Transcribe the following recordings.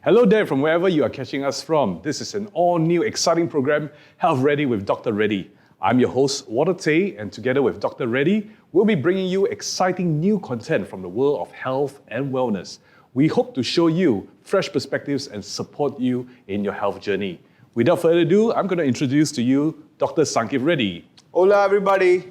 Hello there from wherever you are catching us from. This is an all-new exciting program, Health Ready with Dr. Reddy. I'm your host, Walter Tay, and together with Dr. Reddy, we'll be bringing you exciting new content from the world of health and wellness. We hope to show you fresh perspectives and support you in your health journey. Without further ado, I'm going to introduce to you Dr. Sankip Reddy. Hola, everybody.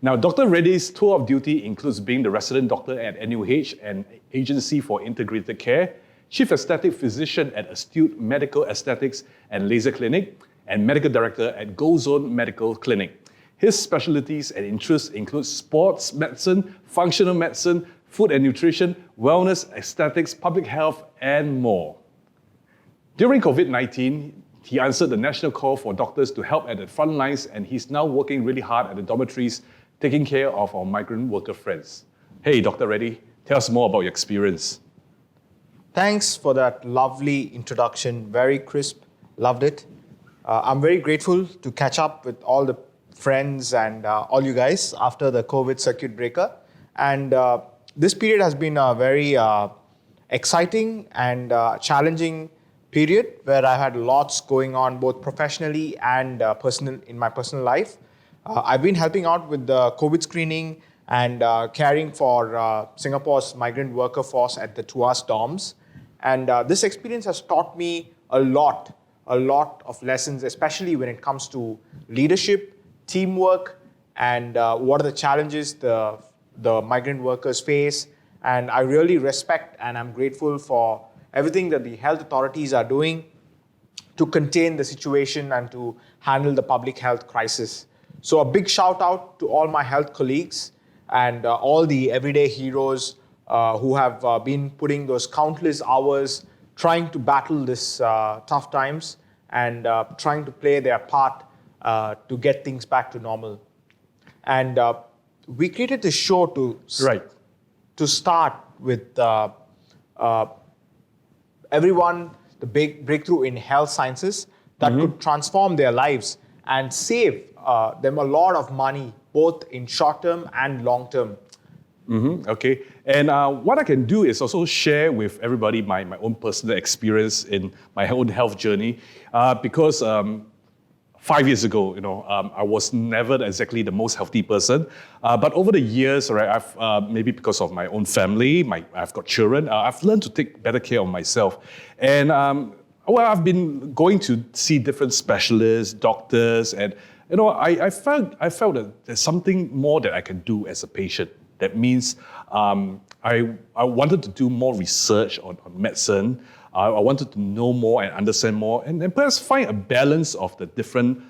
Now, Dr. Reddy's tour of duty includes being the resident doctor at NUH, an agency for integrated care, chief aesthetic physician at Astute Medical Aesthetics and Laser Clinic, and medical director at Go Zone Medical Clinic. His specialties and interests include sports medicine, functional medicine, food and nutrition, wellness, aesthetics, public health, and more. During COVID-19, he answered the national call for doctors to help at the front lines, and he's now working really hard at the dormitories, taking care of our migrant worker friends. Hey, Dr. Reddy, tell us more about your experience. Thanks for that lovely introduction. Very crisp. Loved it. I'm very grateful to catch up with all the friends and all you guys after the COVID circuit breaker. And this period has been a very exciting and challenging period where I've had lots going on both professionally and in my personal life. I've been helping out with the COVID screening and caring for Singapore's migrant worker force at the Tuas dorms. And this experience has taught me a lot of lessons, especially when it comes to leadership, teamwork, and what are the challenges the migrant workers face. And I really respect and I'm grateful for everything that the health authorities are doing to contain the situation and to handle the public health crisis. So a big shout out to all my health colleagues and all the everyday heroes who have been putting those countless hours trying to battle this tough times and trying to play their part to get things back to normal. And we created this show to start with everyone, the big breakthrough in health sciences that could transform their lives and save them a lot of money, both in short term and long term. Okay, and what I can do is also share with everybody my own personal experience in my own health journey, because 5 years ago, I was never exactly the most healthy person, but over the years, right, I've maybe because of my own family, I've got children, I've learned to take better care of myself, and I've been going to see different specialists, doctors, and I felt that there's something more that I can do as a patient. That means I wanted to do more research on medicine. I wanted to know more and understand more, and perhaps find a balance of the different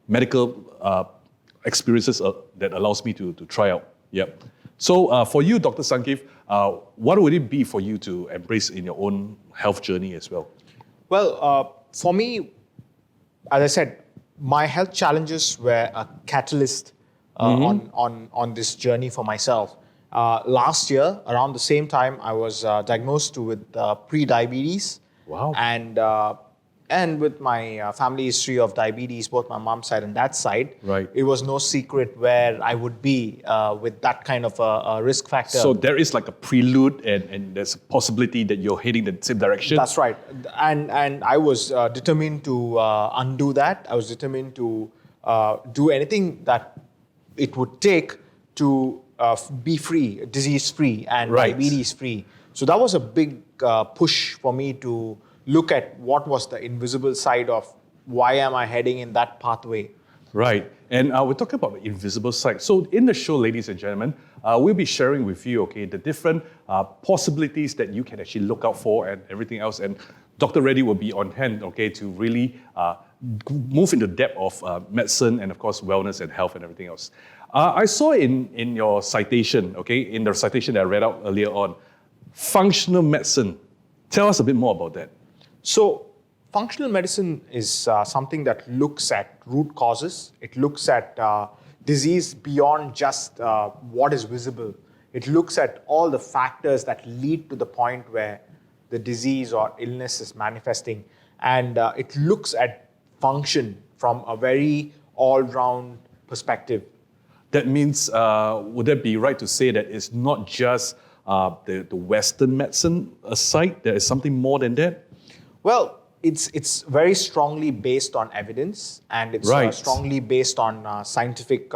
medical experiences that allows me to try out. Yep. So for you, Dr. Sankip, what would it be for you to embrace in your own health journey as well? Well, for me, as I said, my health challenges were a catalyst on this journey for myself. Last year, around the same time, I was diagnosed with pre-diabetes. Wow. And with my family history of diabetes, both my mom's side and dad's side, right, it was no secret where I would be with that kind of a risk factor. So there is like a prelude and there's a possibility that you're heading the same direction? That's right. And I was determined to undo that. I was determined to do anything that it would take to be free, disease-free and diabetes-free. So that was a big push for me to look at what was the invisible side of why am I heading in that pathway. Right. And we're talking about the invisible side. So in the show, ladies and gentlemen, we'll be sharing with you, the different possibilities that you can actually look out for and everything else. And Dr. Reddy will be on hand, to really move into depth of medicine and, of course, wellness and health and everything else. I saw in your citation, in the citation that I read out earlier on, functional medicine. Tell us a bit more about that. So functional medicine is something that looks at root causes. It looks at disease beyond just what is visible. It looks at all the factors that lead to the point where the disease or illness is manifesting. And it looks at function from a very all-round perspective. That means, would that be right to say that it's not just the Western medicine aside, there is something more than that? Well, it's very strongly based on evidence, and it's Right. strongly based on scientific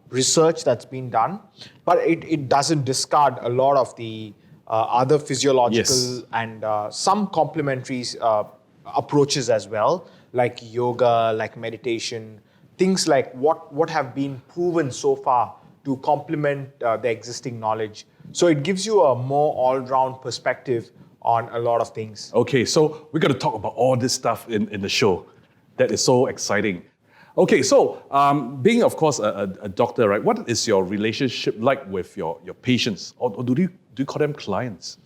research that's been done. But it doesn't discard a lot of the other physiological Yes. and some complementary approaches as well, like yoga, like meditation, things like what have been proven so far to complement the existing knowledge. So it gives you a more all-round perspective on a lot of things. Okay, so we're going to talk about all this stuff in the show. That is so exciting. Okay, so being, of course, a doctor, right? What is your relationship like with your patients? Or do you call them clients?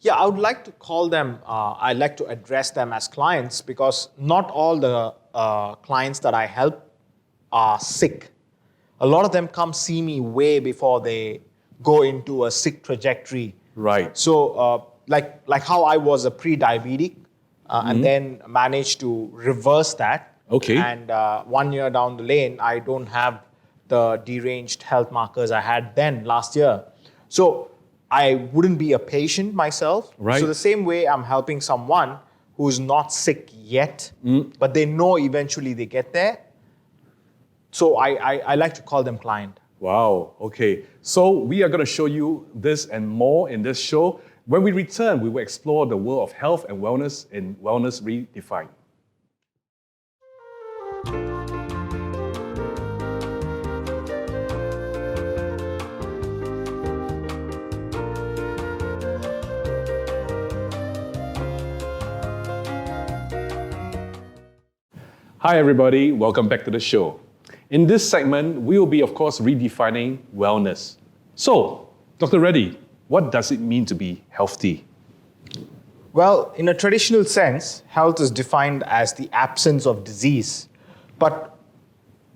Yeah, I would like to call them, I like to address them as clients because not all the clients that I help are sick. A lot of them come see me way before they go into a sick trajectory. Right. So, like how I was a pre-diabetic and then managed to reverse that. Okay. And 1 year down the lane, I don't have the deranged health markers I had then last year. So I wouldn't be a patient myself. Right. So the same way I'm helping someone who's not sick yet, but they know eventually they get there. So I like to call them client. Wow, okay. So we are going to show you this and more in this show. When we return, we will explore the world of health and wellness in Wellness Redefined. Hi everybody, welcome back to the show. In this segment, we will be, of course, redefining wellness. So, Dr. Reddy, what does it mean to be healthy? Well, in a traditional sense, health is defined as the absence of disease. But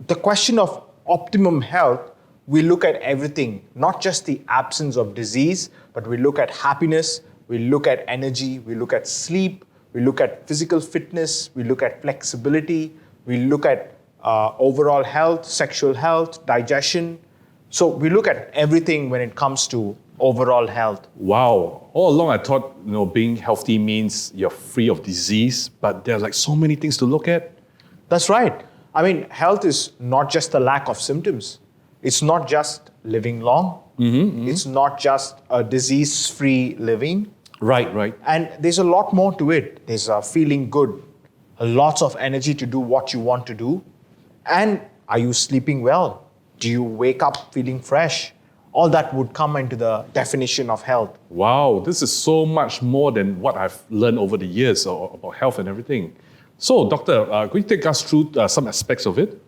the question of optimum health, we look at everything, not just the absence of disease, but we look at happiness, we look at energy, we look at sleep, we look at physical fitness, we look at flexibility, we look at overall health, sexual health, digestion. So we look at everything when it comes to overall health. Wow. All along I thought, being healthy means you're free of disease, but there are like so many things to look at. That's right. I mean, health is not just the lack of symptoms. It's not just living long. It's not just a disease-free living. Right. And there's a lot more to it. There's feeling good, lots of energy to do what you want to do. And are you sleeping well? Do you wake up feeling fresh? All that would come into the definition of health. Wow, this is so much more than what I've learned over the years about health and everything. So, Doctor, could you take us through some aspects of it?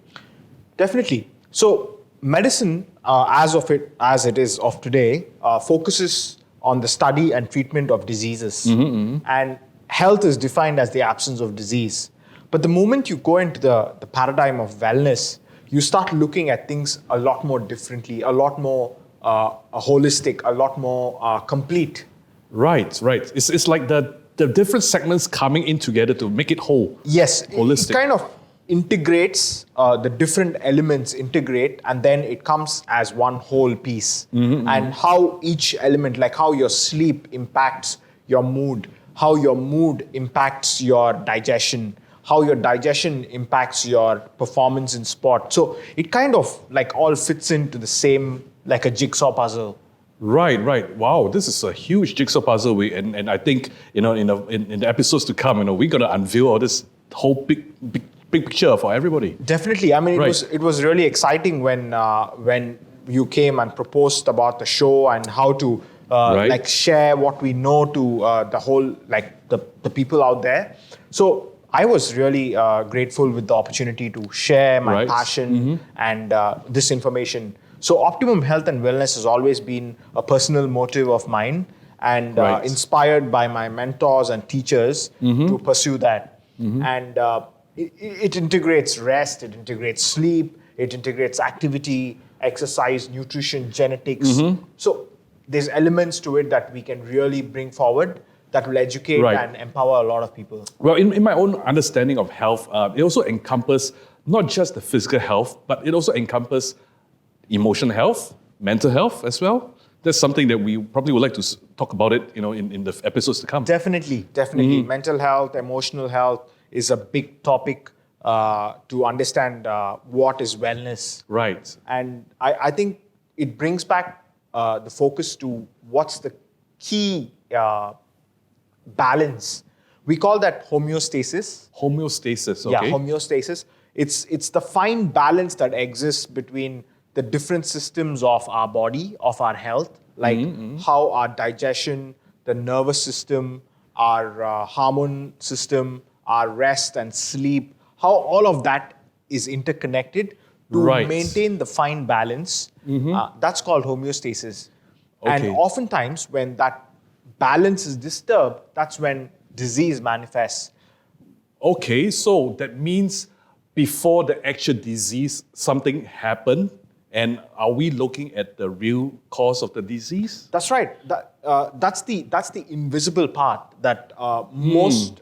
Definitely. So, medicine, as it is of today, focuses on the study and treatment of diseases. And health is defined as the absence of disease. But the moment you go into the paradigm of wellness, you start looking at things a lot more differently, a lot more holistic, a lot more complete. Right. It's like the different segments coming in together to make it whole. Yes, holistic. It kind of integrates, the different elements integrate, and then it comes as one whole piece. And how each element, like how your sleep impacts your mood, how your mood impacts your digestion, how your digestion impacts your performance in sport. So it kind of like all fits into the same, like a jigsaw puzzle. Right. Wow, this is a huge jigsaw puzzle. And I think in the episodes to come, we're going to unveil all this whole big picture for everybody. Definitely. I mean, Right. it was really exciting when you came and proposed about the show and how to like share what we know to the whole, like the people out there. So I was really grateful with the opportunity to share my passion and this information. So optimum health and wellness has always been a personal motive of mine, and inspired by my mentors and teachers to pursue that. And it integrates rest, it integrates sleep, it integrates activity, exercise, nutrition, genetics. So there's elements to it that we can really bring forward that will educate and empower a lot of people. Well, in my own understanding of health, it also encompasses not just the physical health, but it also encompasses emotional health, mental health as well. that's something that we probably would like to talk about it, in the episodes to come. Definitely. Mental health, emotional health is a big topic to understand what is wellness. Right. And I think it brings back the focus to what's the key balance. We call that homeostasis. Homeostasis, Yeah, okay. homeostasis. It's the fine balance that exists between the different systems of our body, of our health, like how our digestion, the nervous system, our hormone system, our rest and sleep, how all of that is interconnected to Right. maintain the fine balance. That's called homeostasis. And Okay. oftentimes, when that balance is disturbed, that's when disease manifests. Okay, so that means before the actual disease, something happened, and are we looking at the real cause of the disease? That's right. That's the invisible part that most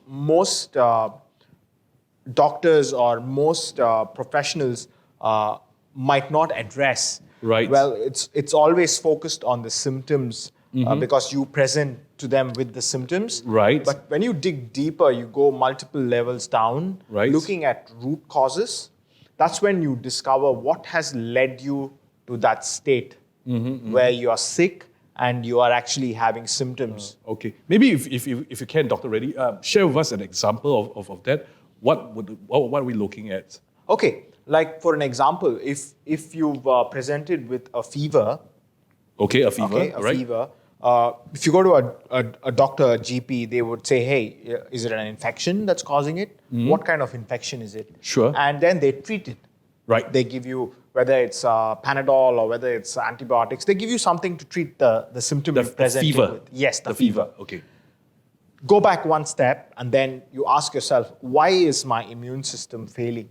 doctors or most professionals might not address. Right. Well, it's always focused on the symptoms because you present to them with the symptoms. Right. But when you dig deeper, you go multiple levels down, Right. looking at root causes. That's when you discover what has led you to that state where you are sick and you are actually having symptoms. Okay, maybe if you can, Dr. Reddy, share with us an example of that. What are we looking at? Okay, like for an example, if you've presented with a fever, Okay, a fever, right? fever. If you go to a doctor, a GP, they would say, hey, is it an infection that's causing it? What kind of infection is it? Sure. And then they treat it. Right. They give you, whether it's Panadol or whether it's antibiotics, they give you something to treat the symptom The you've presented fever. with. Yes, the fever. fever. Okay. Go back one step and then you ask yourself, why is my immune system failing?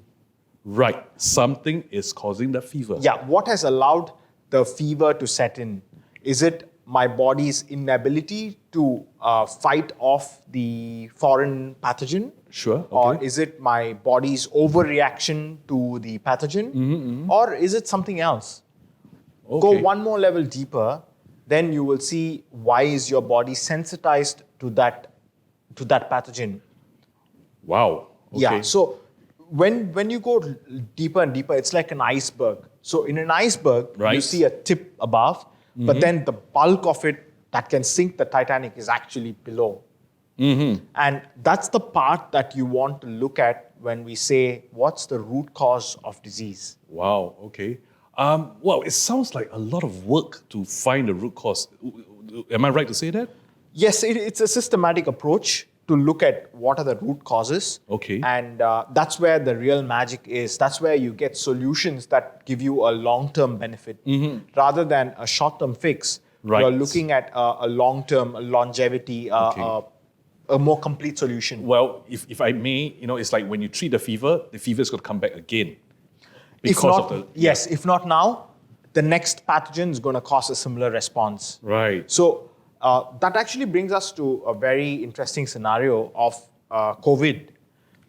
Right. Something is causing the fever. Yeah, what has allowed the fever to set in? Is it my body's inability to fight off the foreign pathogen? Sure. Okay. Or is it my body's overreaction to the pathogen? Or is it something else? Okay. Go one more level deeper, then you will see why is your body sensitized to that pathogen. Wow. Okay. Yeah. So when you go deeper and deeper, it's like an iceberg. So in an iceberg, you Right. see a tip above, but then the bulk of it that can sink the Titanic is actually below. And that's the part that you want to look at when we say, what's the root cause of disease? Wow. Okay. Well, it sounds like a lot of work to find the root cause. Am I right to say that? Yes, it's a systematic approach to look at what are the root causes. Okay. And that's where the real magic is. That's where you get solutions that give you a long-term benefit rather than a short-term fix. Right. You're looking at a long-term longevity, Okay. a more complete solution. Well, if I may, it's like when you treat the fever is going to come back again. If not, if not now, the next pathogen is going to cause a similar response. Right. So that actually brings us to a very interesting scenario of COVID.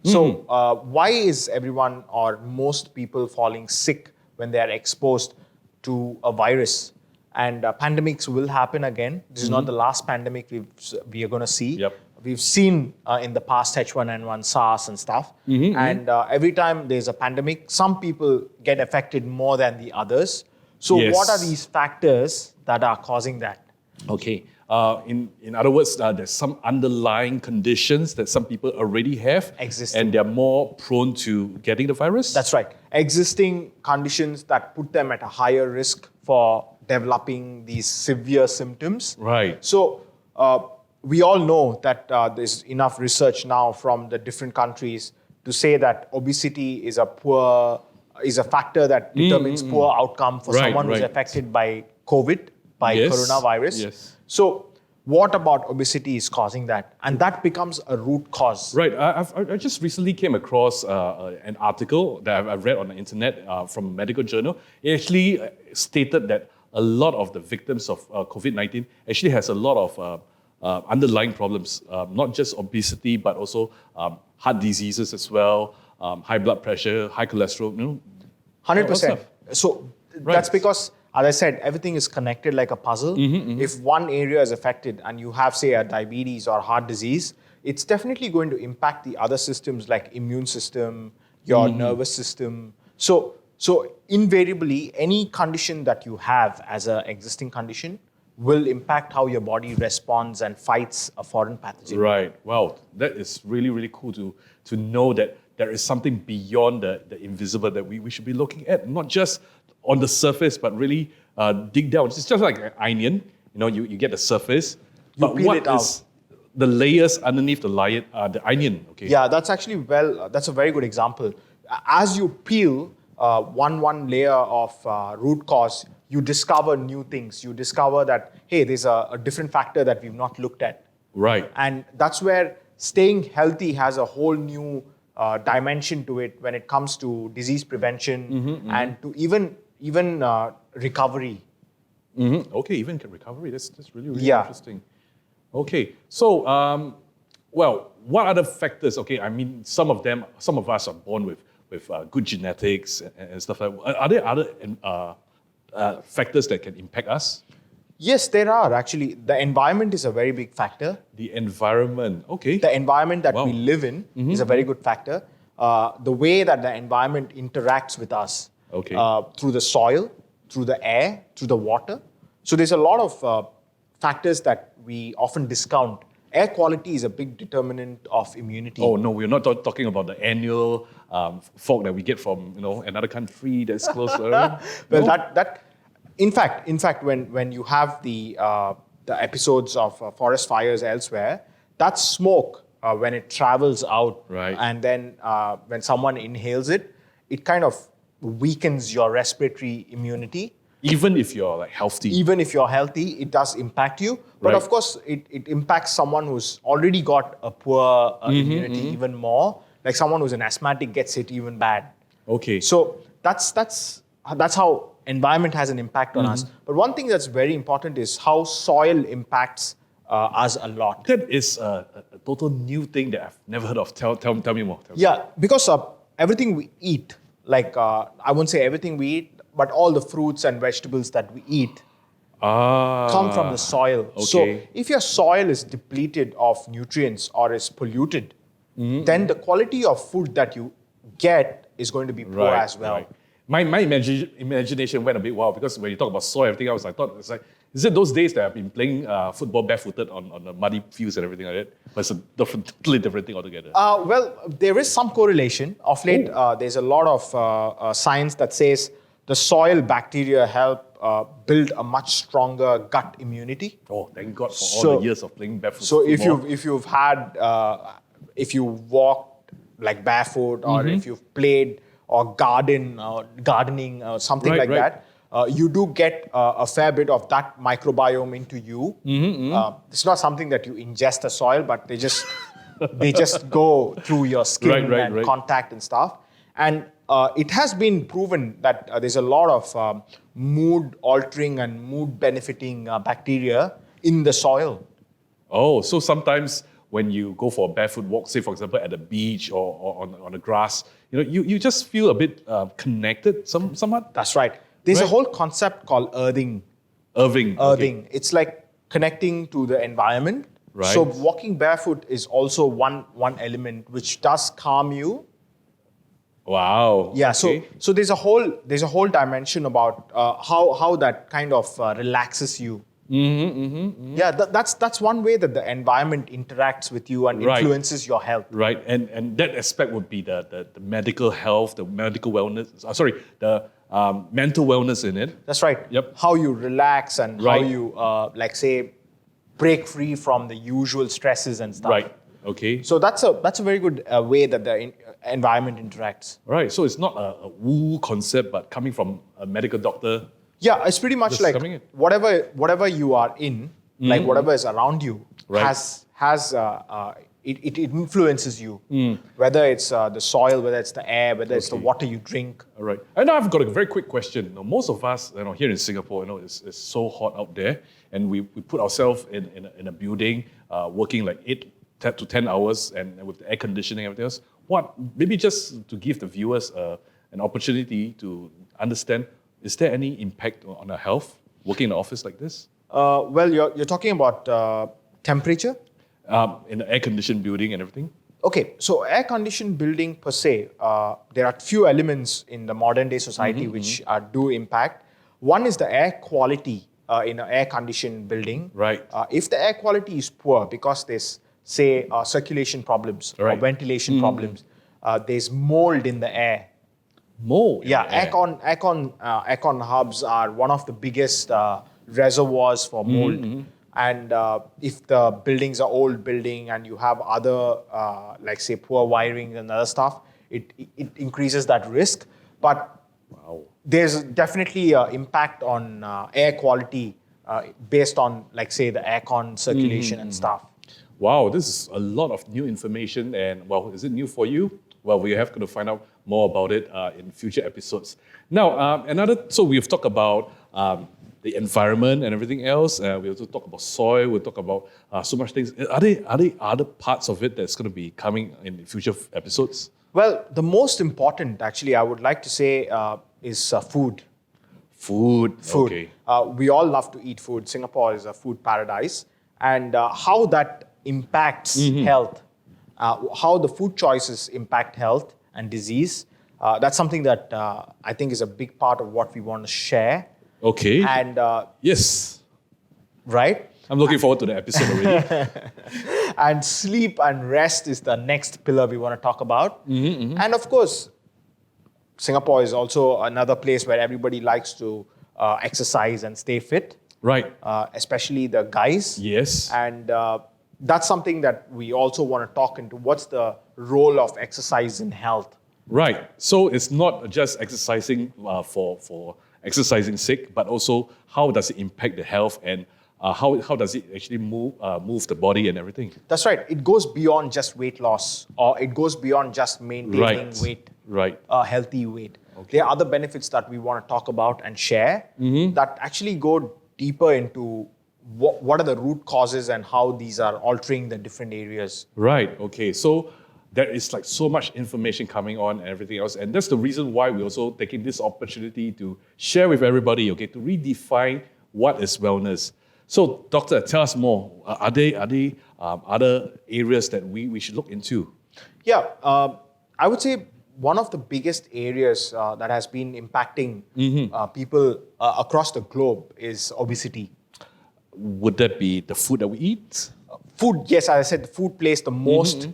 So why is everyone or most people falling sick when they are exposed to a virus? And pandemics will happen again. This is not the last pandemic we are going to see. Yep. We've seen in the past H1N1, SARS and stuff. And every time there's a pandemic, some people get affected more than the others. So Yes. what are these factors that are causing that? Okay. In other words, there's some underlying conditions that some people already have, Existing. and they're more prone to getting the virus. That's right. Existing conditions that put them at a higher risk for developing these severe symptoms. Right. So we all know that there's enough research now from the different countries to say that obesity is a factor that determines poor outcome for Right, someone who's right. affected by COVID, by Yes, coronavirus. yes. So what about obesity is causing that? And that becomes a root cause. Right. I just recently came across an article that I've read on the internet from a medical journal. It actually stated that a lot of the victims of COVID-19 actually has a lot of underlying problems, not just obesity, but also heart diseases as well, high blood pressure, high cholesterol, 100%. stuff. So Right. that's because as I said, everything is connected like a puzzle. If one area is affected and you have, say, a diabetes or heart disease, it's definitely going to impact the other systems like immune system, your nervous system. So invariably, any condition that you have as an existing condition will impact how your body responds and fights a foreign pathogen. Right. Wow. That is really, really cool to know that there is something beyond the invisible that we should be looking at, not just on the surface, but really dig down. It's just like an onion. You get the surface, but peel what it out. is the layers underneath the onion? Okay. Yeah, that's actually that's a very good example. As you peel one layer of root cause, you discover new things. You discover that, hey, there's a different factor that we've not looked at. Right. And that's where staying healthy has a whole new dimension to it when it comes to disease prevention and to even recovery. Okay, even recovery. That's really, really Yeah. interesting. Okay, so what other factors? Okay, I mean, some of us are born with good genetics and stuff like that. Are there other factors that can impact us? Yes, there are actually. The environment is a very big factor. The environment, okay. The environment that Wow. we live in is a very good factor. The way that the environment interacts with us Okay. through the soil, through the air, through the water. So there's a lot of factors that we often discount. Air quality is a big determinant of immunity. Oh no, we're not talking about the annual fog that we get from another country that's close. Well, No? that in fact, when you have the episodes of forest fires elsewhere, that smoke when it travels out, Right. and then when someone inhales it, it kind of weakens your respiratory immunity. Even if you're like healthy. Even if you're healthy, it does impact you. But Right. of course, it impacts someone who's already got a poor immunity even more. Like someone who's an asthmatic gets it even bad. Okay. So that's how environment has an impact on us. But one thing that's very important is how soil impacts us a lot. That is a total new thing that I've never heard of. Tell me more. Yeah, because everything we eat, like I won't say everything we eat, but all the fruits and vegetables that we eat come from the soil. So okay. if your soil is depleted of nutrients or is polluted, then the quality of food that you get is going to be poor as well. Right. My imagination went a bit wild because when you talk about soil, everything else, I thought it's like, is it those days that I've been playing football barefooted on the muddy fields and everything like that? But it's a totally different thing altogether. Well, there is some correlation. Of late, there's a lot of science that says the soil bacteria help build a much stronger gut immunity. Oh, thank God for all the years of playing barefoot. So football. if you walked like barefoot, or if you've played or gardening or something Right, like right. that, you do get a fair bit of that microbiome into you. It's not something that you ingest the soil, but they just go through your skin and contact and stuff. And it has been proven that there's a lot of mood altering and mood benefiting bacteria in the soil. Oh, so sometimes when you go for a barefoot walk, say for example at the beach or on the grass, you just feel a bit connected somewhat. That's right. There's a whole concept called earthing. Earthing. Earthing. It's like connecting to the environment. Right. So walking barefoot is also one element which does calm you. Wow. Yeah. Okay. So there's a whole dimension about how that kind of relaxes you. Yeah, that's one way that the environment interacts with you and influences your health. Right, and that aspect would be the medical health, the medical wellness. The mental wellness in it. That's right. Yep. How you relax and how you, like say, break free from the usual stresses and stuff. Right. Okay. So that's a very good way that the environment interacts. Right. So it's not a woo concept, but coming from a medical doctor. Yeah, it's pretty much Just like coming in. whatever you are in, like whatever is around you, has it influences you. Whether it's the soil, whether it's the air, whether it's the water you drink. All right. And now I've got a very quick question. Most of us, here in Singapore, it's so hot out there, and we put ourselves in a building, working like 8 to 10 hours, and with the air conditioning and everything else. Maybe just to give the viewers an opportunity to understand Is there any impact on our health working in an office like this? Well, you're talking about temperature. In an air-conditioned building and everything? Okay, so air-conditioned building per se, there are few elements in the modern day society which do impact. One is the air quality in an air-conditioned building. Right. If the air quality is poor because there's, say, circulation problems or Right. ventilation problems, there's mold in the air. Mold. Yeah, aircon hubs are one of the biggest reservoirs for mold. And if the buildings are old building and you have other, like say, poor wiring and other stuff, it increases that risk. But there's definitely an impact on air quality based on, like say, the aircon circulation and stuff. Wow, this is a lot of new information. And well, is it new for you? Well, we have to find out more about it in future episodes. Now, so we've talked about the environment and everything else. We also talk about soil. We talk about so much things. Are there other parts of it that's going to be coming in future episodes? Well, the most important, actually, I would like to say is food. Food. Okay. We all love to eat food. Singapore is a food paradise. And how that impacts health, how the food choices impact health and disease, that's something that I think is a big part of what we want to share. Okay. And yes. Right? I'm looking forward to the episode already. And sleep and rest is the next pillar we want to talk about. And of course, Singapore is also another place where everybody likes to exercise and stay fit. Right. Especially the guys. Yes. And that's something that we also want to talk into. What's the role of exercise in health? Right. So it's not just exercising for exercising sake, but also how does it impact the health and how does it actually move the body and everything? That's right. It goes beyond just weight loss, or it goes beyond just maintaining weight, healthy weight. Okay. There are other benefits that we want to talk about and share that actually go deeper into what are the root causes and how these are altering the different areas. Right. Okay. So there is like so much information coming on and everything else. And that's the reason why we're also taking this opportunity to share with everybody, okay, to redefine what is wellness. So, Doctor, tell us more. Are there other areas that we should look into? Yeah, I would say one of the biggest areas that has been impacting people across the globe is obesity. Would that be the food that we eat? Food, yes, as I said, food plays the most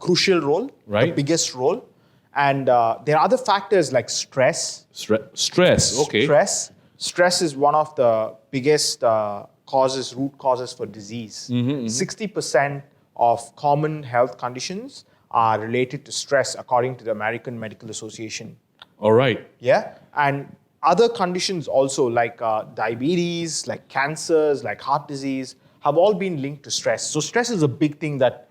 crucial role, the biggest role. And there are other factors like stress. Stress, okay. Stress is one of the biggest root causes for disease. 60% of common health conditions are related to stress, according to the American Medical Association. All right. Yeah, and other conditions also like diabetes, like cancers, like heart disease, have all been linked to stress. So stress is a big thing that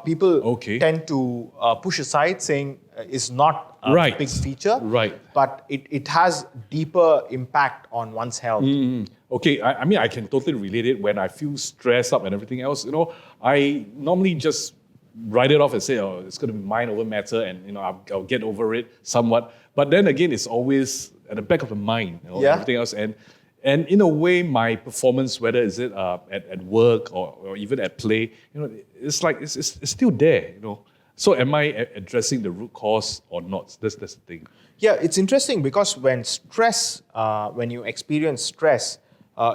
people tend to push aside, saying is not a big feature. Right. But it has deeper impact on one's health. Okay, I mean, I can totally relate it when I feel stressed up and everything else. You know, I normally just write it off and say, oh, it's going to be mind over matter and, you know, I'll get over it somewhat. But then again, it's always at the back of the mind, you know, and everything else. And in a way, my performance, whether is it at work or even at play, you know, it's like it's still there, you know. So am I addressing the root cause or not? That's the thing. Yeah, it's interesting because when you experience stress,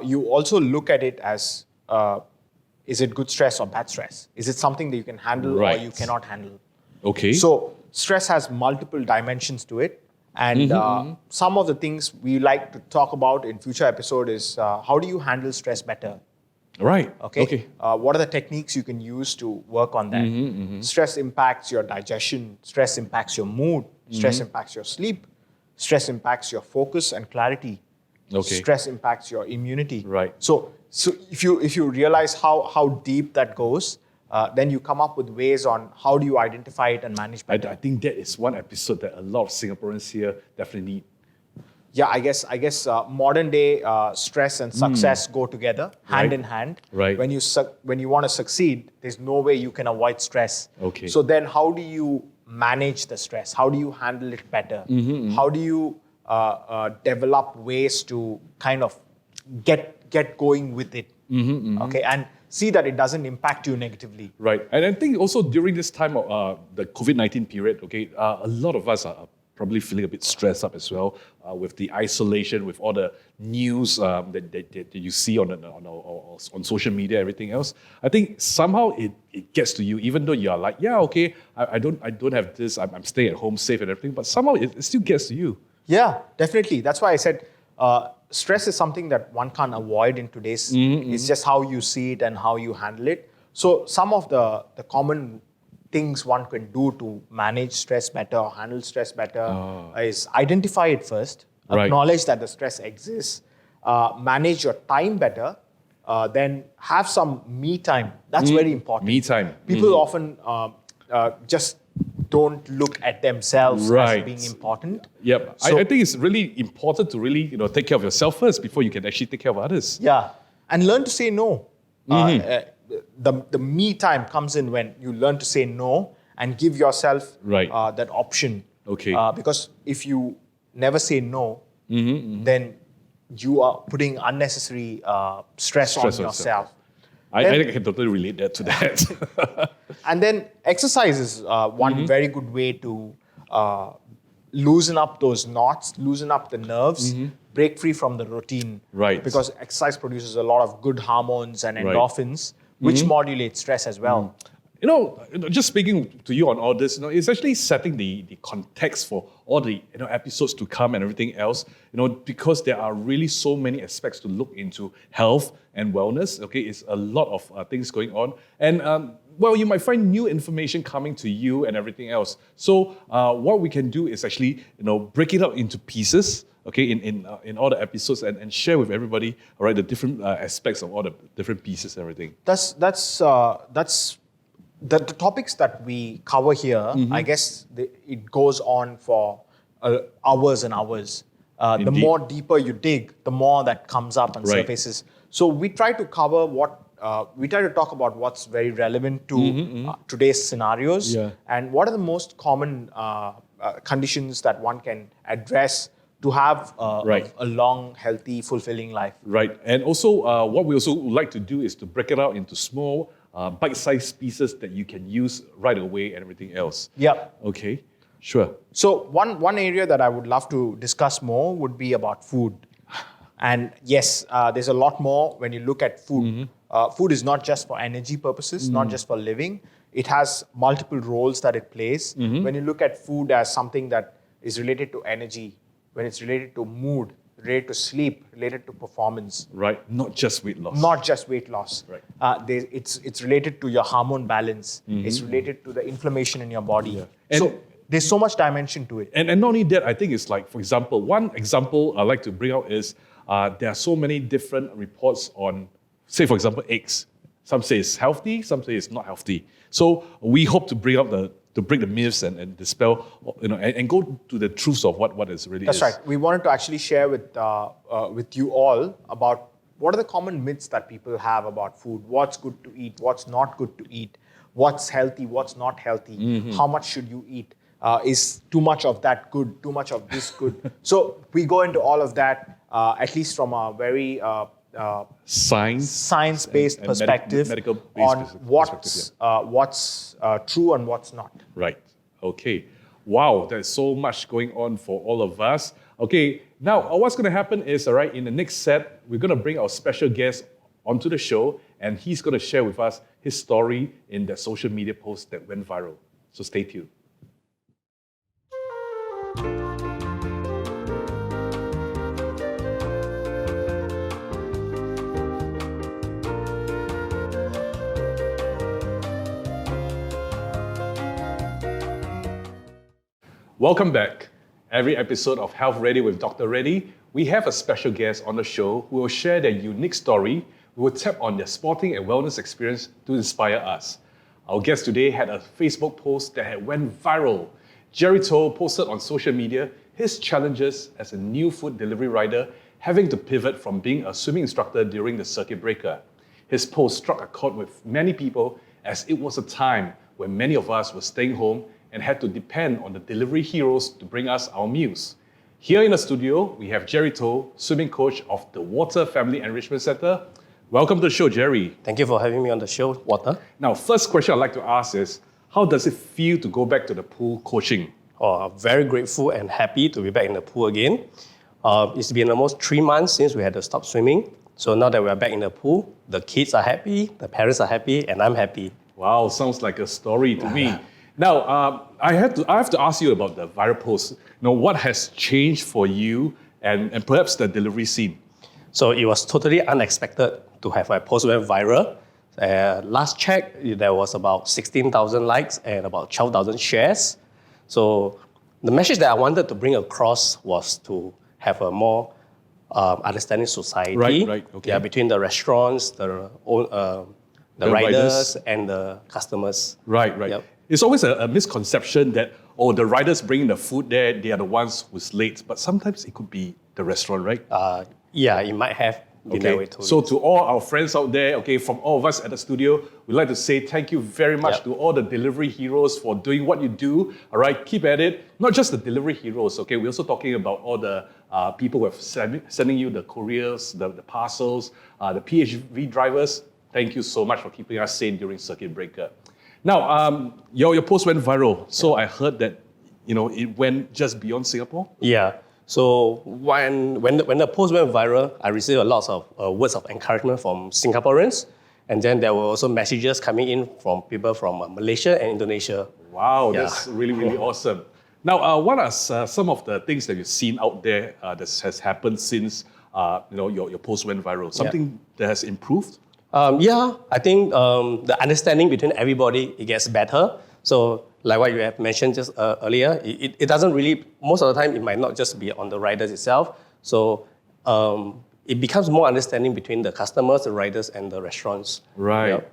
you also look at it as, is it good stress or bad stress? Is it something that you can handle or you cannot handle? Okay. So stress has multiple dimensions to it. And some of the things we like to talk about in future episode is how do you handle stress better? Right. Okay. What are the techniques you can use to work on that? Stress impacts your digestion. Stress impacts your mood. Stress impacts your sleep. Stress impacts your focus and clarity. Stress impacts your immunity. Right. So if you realize how deep that goes, then you come up with ways on how do you identify it and manage better. I think that is one episode that a lot of Singaporeans here definitely need. Yeah, I guess modern day stress and success go together, hand in hand. Right. When you want to succeed, there's no way you can avoid stress. Okay. So then how do you manage the stress? How do you handle it better? How do you develop ways to kind of get going with it. Okay, and see that it doesn't impact you negatively. Right. And I think also during this time of the COVID-19 period, okay, a lot of us are probably feeling a bit stressed up as well with the isolation, with all the news that you see on social media, everything else. I think somehow it gets to you, even though you are like, yeah, okay, I don't have this, I'm staying at home safe and everything, but somehow it still gets to you. Yeah, definitely. That's why I said stress is something that one can't avoid in today's. It's just how you see it and how you handle it. So some of the common things one can do to manage stress better or handle stress better is identify it first, acknowledge that the stress exists, manage your time better, then have some me time. That's very important. Me time. People often just don't look at themselves as being important. Yep. So, I think it's really important to really take care of yourself first before you can actually take care of others. Yeah. And learn to say no. The me time comes in when you learn to say no and give yourself that option. Okay. Because if you never say no, then you are putting unnecessary stress on yourself. I can totally relate to that. And then exercise is one very good way to loosen up those knots, loosen up the nerves, break free from the routine. Right. Because exercise produces a lot of good hormones and endorphins, which modulate stress as well. Just speaking to you on all this, it's actually setting the context for all the episodes to come and everything else. Because there are really so many aspects to look into health and wellness. Okay, it's a lot of things going on, and you might find new information coming to you and everything else. So what we can do is actually break it up into pieces. Okay, in all the episodes and share with everybody, all right, the different aspects of all the different pieces and everything. That's the topics that we cover here. I guess it goes on for hours and hours. The more deeper you dig, the more that comes up and surfaces. So we try to cover we try to talk about what's very relevant to today's scenarios and what are the most common conditions that one can address to have a long, healthy, fulfilling life. Right. And also, what we also would like to do is to break it out into small, bite-sized pieces that you can use right away and everything else. Yep. Okay. Sure. So one area that I would love to discuss more would be about food. And yes, there's a lot more when you look at food. Food is not just for energy purposes, not just for living. It has multiple roles that it plays. When you look at food as something that is related to energy, when it's related to mood, related to sleep, related to performance. Right, not just weight loss. Not just weight loss. Right. It's related to your hormone balance. It's related to the inflammation in your body. Yeah. So there's so much dimension to it. And not only that, I think it's like, for example, one example I like to bring out is there are so many different reports on, say, for example, eggs. Some say it's healthy, some say it's not healthy. So we hope to break the myths and dispel, and go to the truths of what is really. That's right. We wanted to actually share with you all about what are the common myths that people have about food. What's good to eat? What's not good to eat? What's healthy? What's not healthy? How much should you eat? Is too much of that good? Too much of this good? So we go into all of that, at least from a very science-based perspective on what's true and what's not. Right. Okay. Wow, there's so much going on for all of us. Okay, now what's going to happen is, all right, in the next set, we're going to bring our special guest onto the show, and he's going to share with us his story in that social media post that went viral. So stay tuned. Welcome back. Every episode of Health Ready with Dr. Reddy, we have a special guest on the show who will share their unique story. We will tap on their sporting and wellness experience to inspire us. Our guest today had a Facebook post that had went viral. Jerry Toh posted on social media his challenges as a new food delivery rider, having to pivot from being a swimming instructor during the circuit breaker. His post struck a chord with many people, as it was a time when many of us were staying home and had to depend on the delivery heroes to bring us our meals. Here in the studio, we have Jerry Toh, swimming coach of the Water Family Enrichment Center. Welcome to the show, Jerry. Thank you for having me on the show, Water. Now, first question I'd like to ask is, how does it feel to go back to the pool coaching? I'm very grateful and happy to be back in the pool again. It's been almost 3 months since we had to stop swimming. So now that we're back in the pool, the kids are happy, the parents are happy, and I'm happy. Wow, sounds like a story to me. Now, I have to ask you about the viral post. What has changed for you and perhaps the delivery scene? So it was totally unexpected to have my post went viral. Last check, there was about 16,000 likes and about 12,000 shares. So the message that I wanted to bring across was to have a more understanding society. Right, okay. Yeah, between the restaurants, the riders, and the customers. Right. Yep. It's always a misconception that, the riders bringing the food there, they are the ones who's late. But sometimes it could be the restaurant, right? Yeah, it might have been that way too. So to all our friends out there, from all of us at the studio, we'd like to say thank you very much to all the delivery heroes for doing what you do. All right, keep at it. Not just the delivery heroes, we're also talking about all the people who are sending you the couriers, the parcels, the PHV drivers. Thank you so much for keeping us sane during circuit breaker. Now, your post went viral. So I heard that, it went just beyond Singapore. Yeah. So when the post went viral, I received a lot of words of encouragement from Singaporeans. And then there were also messages coming in from people from Malaysia and Indonesia. Wow, that's really, really awesome. Now, what are some of the things that you've seen out there that has happened since your post went viral? Something that has improved? I think the understanding between everybody, it gets better. So like what you have mentioned just earlier, it doesn't really, most of the time, it might not just be on the riders itself. So it becomes more understanding between the customers, the riders, and the restaurants. Right.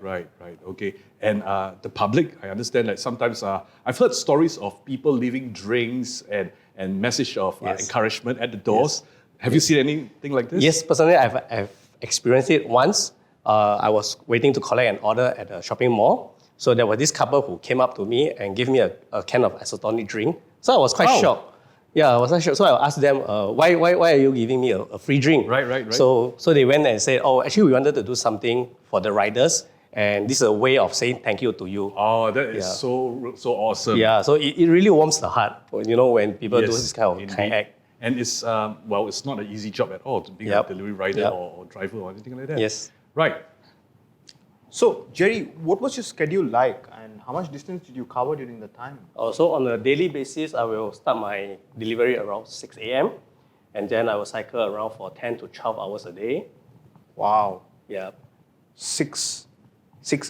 Okay. And the public, I understand that sometimes I've heard stories of people leaving drinks and message of encouragement at the doors. Yes. Have you seen anything like this? Yes, personally, I've experienced it once. I was waiting to collect an order at a shopping mall. So there was this couple who came up to me and gave me a can of isotonic drink. So I was quite shocked. Yeah, I was quite shocked. So I asked them, why are you giving me a free drink? Right. So they went and said, actually we wanted to do something for the riders. And this is a way of saying thank you to you. Oh, that is so awesome. Yeah, so it really warms the heart, when people do this kind of act. And it's, it's not an easy job at all to be a delivery rider or driver or anything like that. Yes. Right. So, Jerry, what was your schedule like and how much distance did you cover during the time? So on a daily basis, I will start my delivery around 6 a.m. and then I will cycle around for 10 to 12 hours a day. Wow. Yeah. 6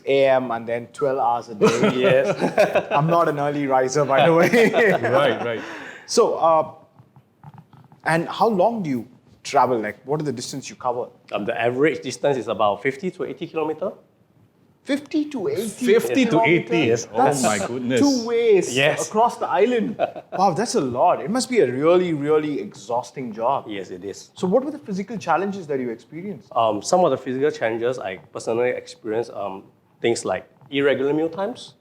a.m. and then 12 hours a day. Yes. I'm not an early riser, by the way. Right. So, and how long do you travel? Like, what is the distance you cover? The average distance is about 50 to 80 kilometers. 50 to 80 50 to 80. Yes. Oh my goodness. 2 ways Yes. across the island. Wow, that's a lot. It must be a really, really exhausting job. Yes, it is. So what were the physical challenges that you experienced? Some of the physical challenges I personally experienced, things like irregular meal times.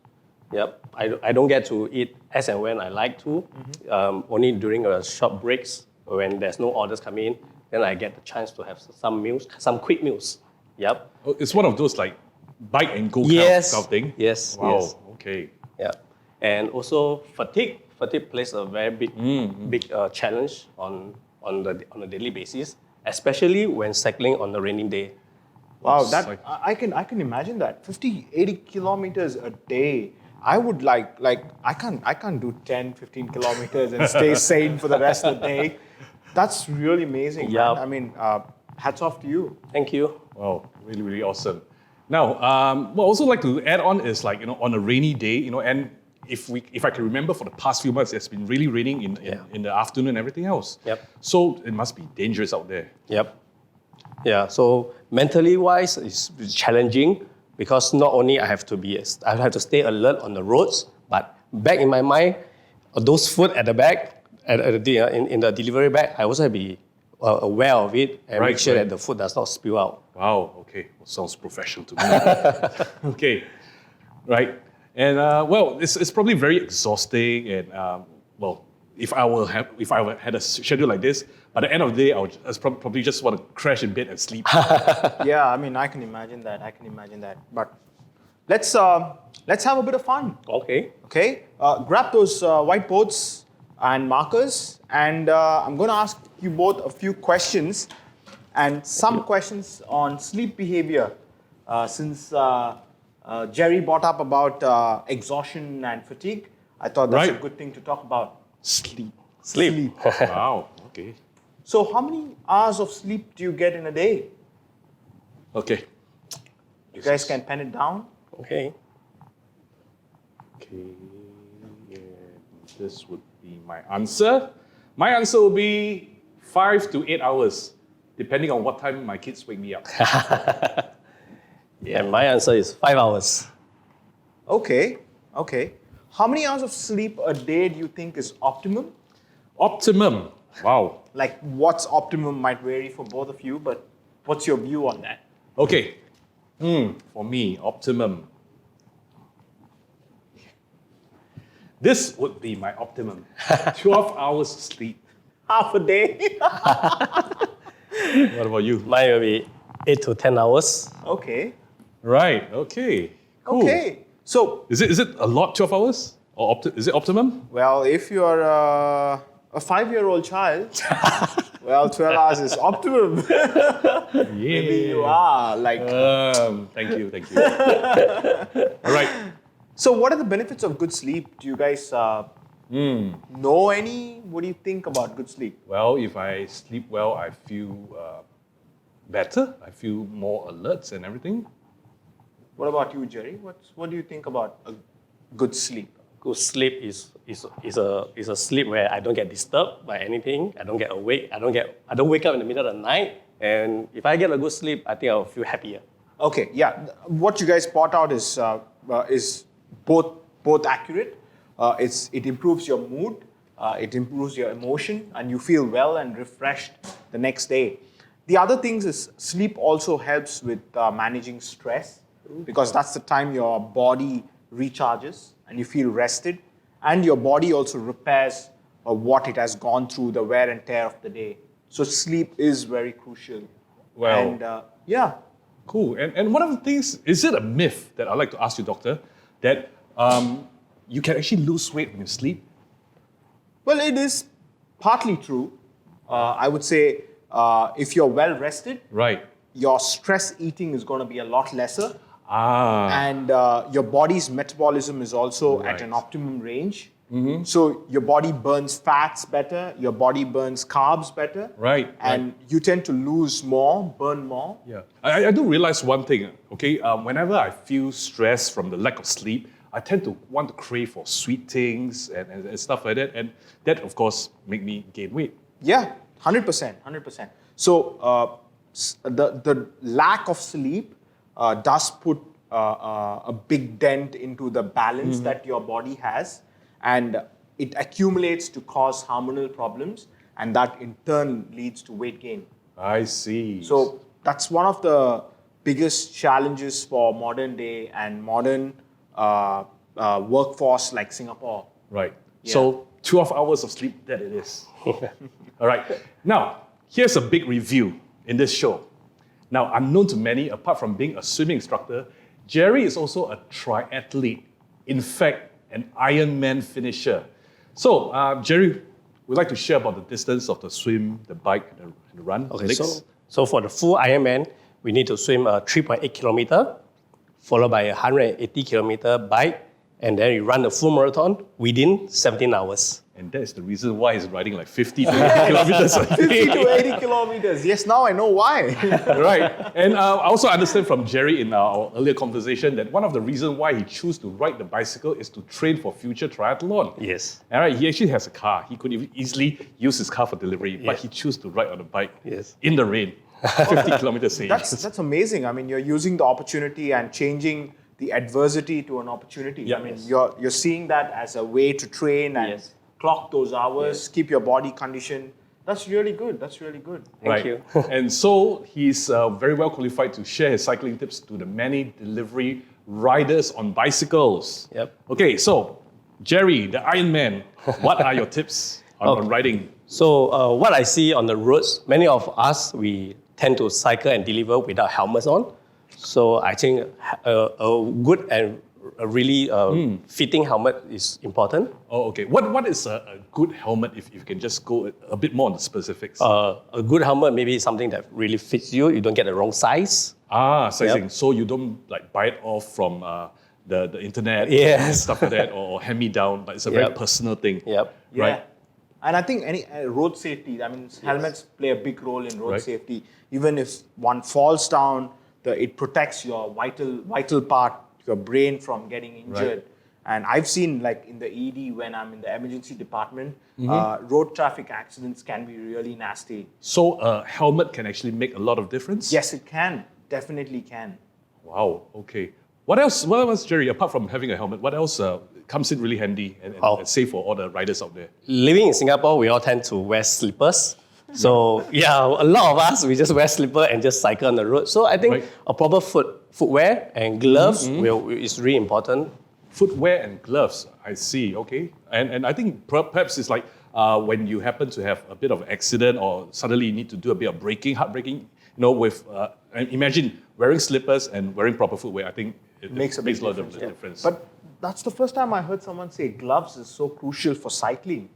Yep, I don't get to eat as and when I like to. Only during short breaks when there's no orders coming in, then I get the chance to have some meals, some quick meals. Yep. Oh, it's one of those like bite and go kind of thing. Yes. Wow. Yes. Okay. Yeah. And also fatigue. Fatigue plays a very big challenge on a daily basis, especially when cycling on a rainy day. Wow, that I can imagine that. 50, 80 kilometers a day. I would like I can't do 10, 15 kilometers and stay sane for the rest of the day. That's really amazing. Yeah. I mean, hats off to you. Thank you. Wow, really, really awesome. Now, what I also like to add on is on a rainy day, and if I can remember for the past few months, it's been really raining in the afternoon and everything else. Yep. So it must be dangerous out there. Yep. Yeah. So mentally wise, it's challenging because not only I have to stay alert on the roads, but back in my mind, those food at the back, in the delivery bag, I also have to be aware of it and make sure that the food does not spill out. Wow. Okay. Well, sounds professional to me. Okay. Right. And it's probably very exhausting and if I had a schedule like this, by the end of the day, I would probably just want to crash in bed and sleep. Yeah, I mean, I can imagine that. But let's have a bit of fun. Okay. Okay, grab those whiteboards and markers, and I'm going to ask you both a few questions, and some questions on sleep behavior. Since Jerry brought up about exhaustion and fatigue, I thought that's a good thing to talk about. Sleep. Wow. Okay. So, how many hours of sleep do you get in a day? Okay. You guys can pen it down. Okay. Okay. And this would be my answer. My answer will be 5 to 8 hours, depending on what time my kids wake me up. Yeah, my answer is 5 hours. Okay. How many hours of sleep a day do you think is optimum? Optimum. Wow. Like, what's optimum might vary for both of you, but what's your view on that? Okay. For me, optimum. This would be my optimum. 12 hours sleep. Half a day? What about you? Mine will be 8 to 10 hours. Okay. Right. Okay. Cool. Okay. So, Is it a lot, 12 hours? Or is it optimum? well, if you're a 5-year-old child, well, 12 hours is optimum. Yeah. Maybe you are like. Thank you. All right. So, what are the benefits of good sleep? Do you guys know any? What do you think about good sleep? Well, if I sleep well, I feel better. I feel more alert and everything. What about you, Jerry? What do you think about a good sleep? Good sleep is a sleep where I don't get disturbed by anything. I don't get awake. I don't wake up in the middle of the night. And if I get a good sleep, I think I'll feel happier. Okay, yeah. What you guys brought out is both accurate. It improves your mood, it improves your emotion, and you feel well and refreshed the next day. The other things is sleep also helps with managing stress, because that's the time your body recharges and you feel rested, and your body also repairs what it has gone through, the wear and tear of the day. So sleep is very crucial. Well, and yeah. Cool. And one of the things, is it a myth that I'd like to ask you, doctor, that you can actually lose weight when you sleep? Well, it is partly true. I would say if you're well rested, Right. your stress eating is going to be a lot lesser. Ah. And your body's metabolism is also at Right. an optimum range. So your body burns fats better, your body burns carbs better. Right, And you tend to lose more, burn more. Yeah. I do realize one thing, okay? Whenever I feel stress from the lack of sleep, I tend to want to crave for sweet things and stuff like that. And that, of course, make me gain weight. Yeah, 100%. So the lack of sleep does put a big dent into the balance that your body has, and it accumulates to cause hormonal problems, and that in turn leads to weight gain. I see. So that's one of the biggest challenges for modern day and modern workforce like Singapore. Right. Yeah. So 12 hours of sleep, that it is. All right. Now, here's a big review in this show. Now, unknown to many, apart from being a swimming instructor, Jerry is also a triathlete. In fact, an Ironman finisher. So, Jerry, we'd like to share about the distance of the swim, the bike, and the run. Okay, legs. so for the full Ironman, we need to swim 3.8 kilometer, followed by a 180 kilometer bike, and then you run the full marathon within 17 hours. And that's the reason why he's riding like 50 to 80 kilometers a 50 day. to 80 kilometers. Yes, now I know why. Right. And I also understand from Jerry in our earlier conversation that one of the reasons why he chose to ride the bicycle is to train for future triathlon. Yes. All right, he actually has a car. He could easily use his car for delivery, but he chose to ride on a bike Yes. in the rain, 50 kilometers a day. That's amazing. I mean, you're using the opportunity and changing the adversity to an opportunity. Yeah. I mean, Yes. you're seeing that as a way to train and Yes. clock those hours, keep your body conditioned. That's really good. Thank you. And so he's very well qualified to share his cycling tips to the many delivery riders on bicycles. Yep. Okay, so Jerry, the Iron Man, what are your tips? on riding? So what I see on the roads, many of us, we tend to cycle and deliver without helmets on. So I think a good and a really fitting helmet is important. Oh, okay. What is a good helmet if you can just go a bit more on the specifics? A good helmet maybe is something that really fits you. You don't get the wrong size. Sizing. Yep. So you don't like buy it off from the internet and Yes. stuff like that, or hand me down, but it's a very Yep. personal thing. Yep. Yeah. Right? And I think any road safety, I mean, helmets play a big role in road Right. safety. Even if one falls down, it protects your vital part, your brain from getting injured. Right. And I've seen, like in the ED, when I'm in the emergency department, Mm-hmm. road traffic accidents can be really nasty. So a helmet can actually make a lot of difference? Yes, it can. Definitely can. Wow, okay. What else, Jerry, apart from having a helmet, what else comes in really handy and safe for all the riders out there? Living in Singapore, we all tend to wear slippers. So yeah, a lot of us, we just wear slipper and just cycle on the road. So I think Right. a proper footwear and gloves is really important. Footwear and gloves, I see, okay. And I think perhaps it's like when you happen to have a bit of an accident or suddenly you need to do a bit of braking, hard braking, with, and imagine wearing slippers and wearing proper footwear, I think it Makes a makes big a lot of difference. difference. But that's the first time I heard someone say gloves is so crucial for cycling.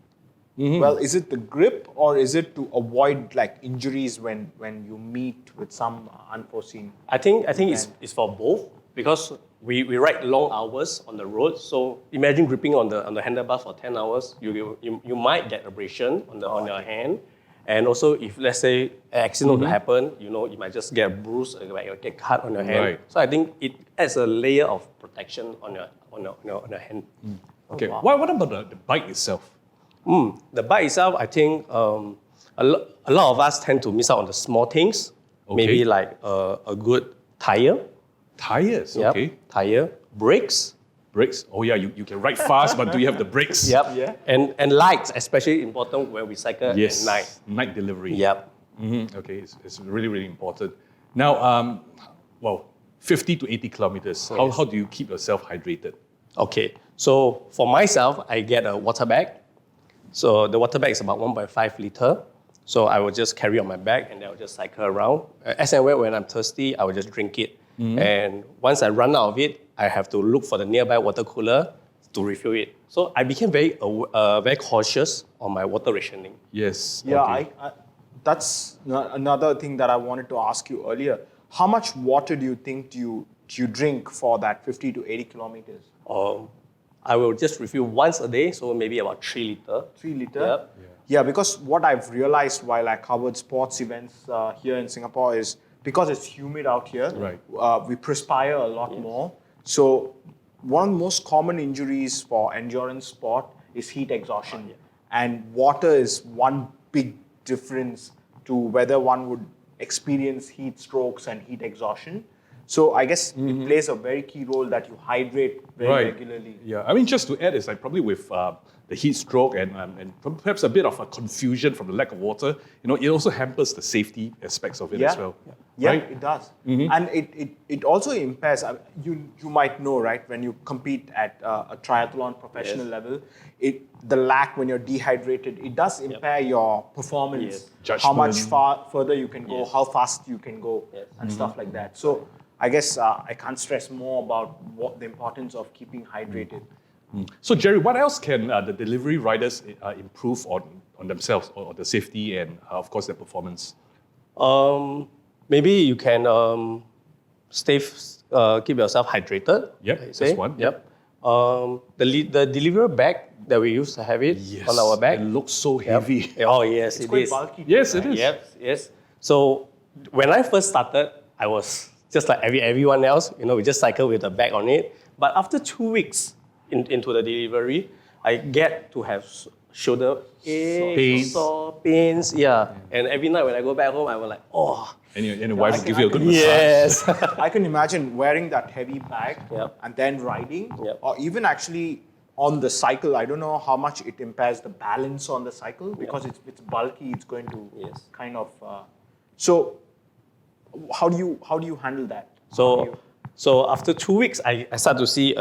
Mm-hmm. Well, is it the grip or is it to avoid like injuries when you meet with some unforeseen? I think it's for both because we ride long hours on the road. So imagine gripping on the handlebar for 10 hours. You might get abrasion on your hand. And also, if let's say an accident would happen, you might just get a bruise, or get cut on your hand. Right. So I think it adds a layer of protection on your hand. Okay, what about the bike itself? The bike itself, I think a lot of us tend to miss out on the small things. Okay. Maybe like a good tire. Tires, Yep, okay. tire, brakes. Brakes, oh yeah, you can ride fast, but do you have the brakes? Yep. Yeah. And lights, especially important when we cycle Yes, at night. night delivery. Yep. Okay, it's really, really important. Now, 50 to 80 kilometers, how do you keep yourself hydrated? Okay, so for myself, I get a water bag. So the water bag is about 1.5 liter. So I will just carry on my back and then I'll just cycle around. As and when I'm thirsty, I will just drink it. And once I run out of it, I have to look for the nearby water cooler to refill it. So I became very cautious on my water rationing. Yes. Yeah, okay. that's another thing that I wanted to ask you earlier. How much water do you think do you drink for that 50 to 80 kilometers? I will just refill once a day, so maybe about 3 liter. 3 liter? Yep. Yeah, because what I've realized while I covered sports events here in Singapore is because it's humid out here, Right. We perspire a lot more. So one of the most common injuries for endurance sport is heat exhaustion. And water is one big difference to whether one would experience heat strokes and heat exhaustion. So I guess it plays a very key role that you hydrate very regularly. Yeah, I mean, just to add is like probably with the heat stroke and perhaps a bit of a confusion from the lack of water, it also hampers the safety aspects of it as well. Yeah, right? it does. And it also impairs, you might know, right, when you compete at a triathlon professional level, the lack when you're dehydrated, it does impair your performance, how much further you can go, how fast you can go, and stuff like that. So I guess I can't stress more about what the importance of keeping hydrated. So Jerry, what else can the delivery riders improve on themselves, or the safety and of course their performance? Maybe you can keep yourself hydrated. Yep, I that's say. one. Yep. The delivery bag that we used to have it on our back. It looks so heavy. Oh yes, It's it quite is. bulky. Yes, it is. Yes. So when I first started, I was just like everyone else. We just cycle with a bag on it. But after 2 weeks into the delivery, I get to have shoulder Pains. sore pains. Yeah. And every night when I go back home, I was like, oh. And your wife will give you a good massage. Yes. I can imagine wearing that heavy bag Yep. and then riding, Yep. or even actually on the cycle. I don't know how much it impairs the balance on the cycle because it's bulky. It's going to kind of. So, how do you handle that? So after 2 weeks, I start to see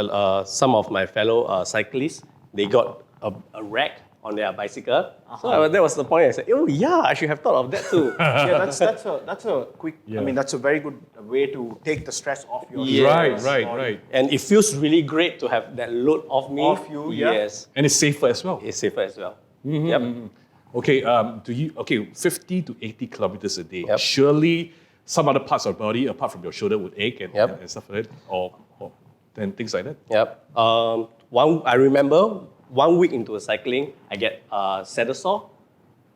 some of my fellow cyclists. They got a rack on their bicycle. So that was the point. I said, oh yeah, I should have thought of that too. Yeah, that's a quick. I mean, that's a very good way to take the stress off your Yes. Right. And it feels really great to have that load off me. Off you, yeah. Yes. And it's safer as well. It's safer as well. Mm-hmm. Yep. Okay, 50 to 80 kilometers a day. Yep. Surely some other parts of the body, apart from your shoulder, would ache and, Yep. and stuff like that, or then things like that. Yep. I remember 1 week into cycling, I get saddle sore.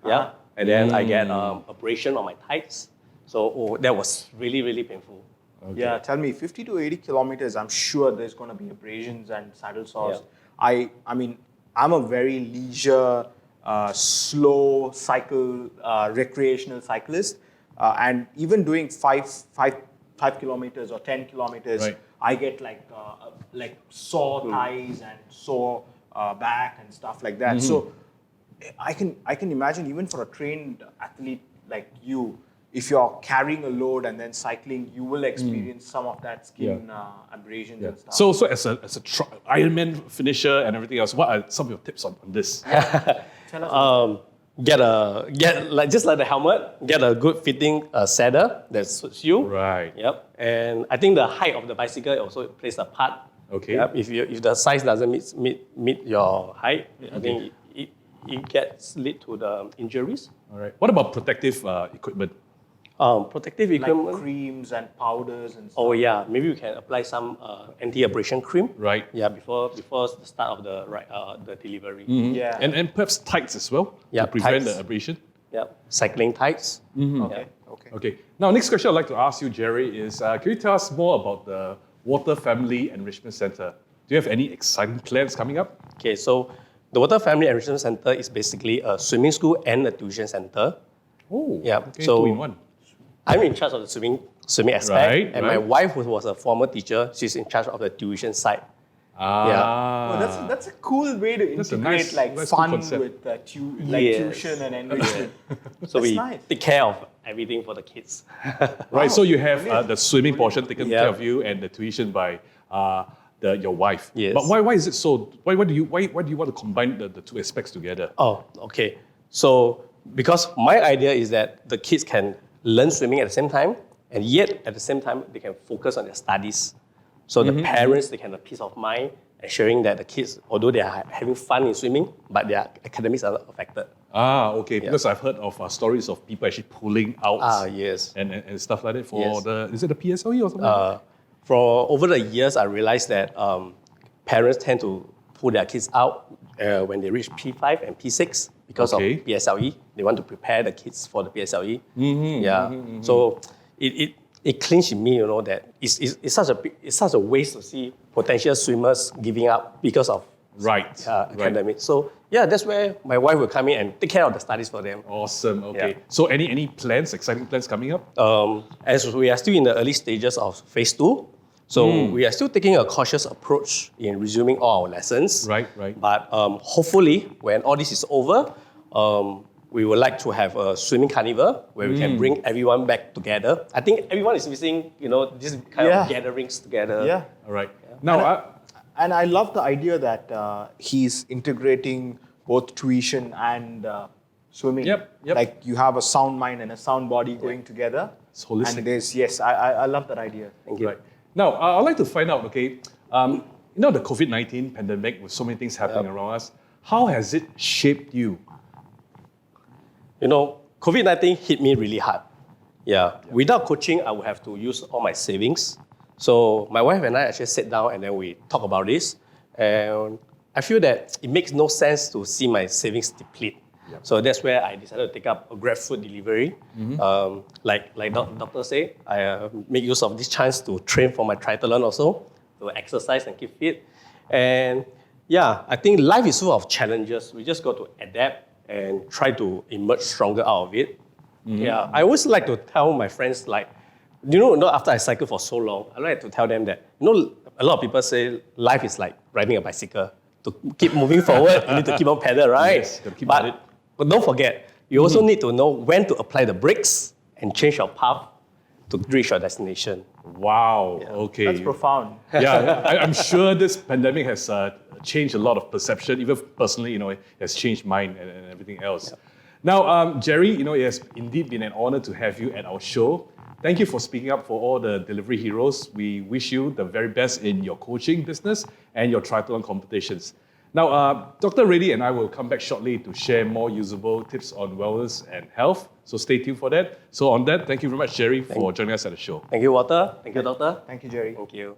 Yeah. And then I get abrasion on my thighs. So that was really, really painful. Okay. Yeah, tell me, 50 to 80 kilometers, I'm sure there's going to be abrasions and saddle sores. I mean, I'm a very leisure, slow cycle, recreational cyclist. And even doing 5 kilometers or 10 kilometers, Right. I get like sore thighs and sore back and stuff like that. So I can imagine, even for a trained athlete like you, if you're carrying a load and then cycling, you will experience some of that skin abrasions and stuff. So as a Ironman finisher and everything else, what are some of your tips on this? Tell us. Just like the helmet, get a good fitting saddle that suits you. Right. Yep. And I think the height of the bicycle also plays a part. Okay. Yep. If the size doesn't meet your height, I think it gets lead to the injuries. All right. What about protective equipment? Protective equipment. Like creams and powders and stuff. Oh yeah, maybe we can apply some anti-abrasion cream. Right. Yeah, before the start of the delivery. Yeah. And perhaps tights as well Yeah, to prevent tights. the abrasion. Yeah, cycling tights. Okay. Yeah. Okay. Okay. Now, next question I'd like to ask you, Jerry, is can you tell us more about the Water Family Enrichment Center? Do you have any exciting plans coming up? Okay, so the Water Family Enrichment Center is basically a swimming school and a tuition center. Oh, Yeah, okay, so- 2 in 1. I'm in charge of the swimming aspect, Right, and my right. wife, who was a former teacher, she's in charge of the tuition side. Ah. Oh, that's a cool way to That's a integrate nice- like nice cool fun concept. with Yes. tuition and enrichment. So That's we nice. take care of everything for the kids. Right, so you have the swimming portion taken Yeah. care of you and the tuition by your wife. Yes. But why is it so? Why do you want to combine the two aspects together? Oh, okay. So because my idea is that the kids can learn swimming at the same time, and yet at the same time they can focus on their studies. So the parents, they can have peace of mind, ensuring that the kids, although they are having fun in swimming, but their academics are not affected. Ah, okay. Because I've heard of stories of people actually pulling out Yes. and stuff like that for Yes. is it the PSLE or something? For over the years, I realized that parents tend to pull their kids out when they reach P5 and P6 because Okay. of PSLE. They want to prepare the kids for the PSLE. So it clinched in me, that it's such a waste to see potential swimmers giving up because of Right. academics. So that's where my wife will come in and take care of the studies for them. Awesome. Okay. Yeah. So any plans, exciting plans coming up? As we are still in the early stages of phase 2, so we are still taking a cautious approach in resuming all our lessons. Right. But hopefully, when all this is over, we would like to have a swimming carnival where we can bring everyone back together. I think everyone is missing, this kind of gatherings together. Yeah. All right. Now, And I love the idea that he's integrating both tuition and swimming. Yep. Like you have a sound mind and a sound body going together. It's holistic. And it is, yes, I love that idea. Thank you. right. Now, I'd like to find out, okay, the COVID-19 pandemic with so many things happening around us, how has it shaped you? COVID-19 hit me really hard. Without coaching, I would have to use all my savings. So my wife and I actually sat down and then we talk about this. And I feel that it makes no sense to see my savings deplete. So that's where I decided to take up a Grab food delivery. Like doctor say, I make use of this chance to train for my triathlon also, to exercise and keep fit. And I think life is full of challenges. We just got to adapt and try to emerge stronger out of it. I always like to tell my friends, after I cycle for so long, I like to tell them that, a lot of people say life is like riding a bicycle. To keep moving forward, you need to keep on pedal, right? Yes, gotta keep at it. But don't forget, you also need to know when to apply the brakes and change your path to reach your destination. Wow. Okay. That's profound. Yeah, I'm sure this pandemic has changed a lot of perception. Even personally, it has changed mine and everything else. Now, Jerry, it has indeed been an honor to have you at our show. Thank you for speaking up for all the delivery heroes. We wish you the very best in your coaching business and your triathlon competitions. Now, Dr. Reddy and I will come back shortly to share more usable tips on wellness and health. So stay tuned for that. So on that, thank you very much, Jerry, for joining us at the show. Thank you, Walter. Thank you, Doctor. Thank you, Jerry. Thank you.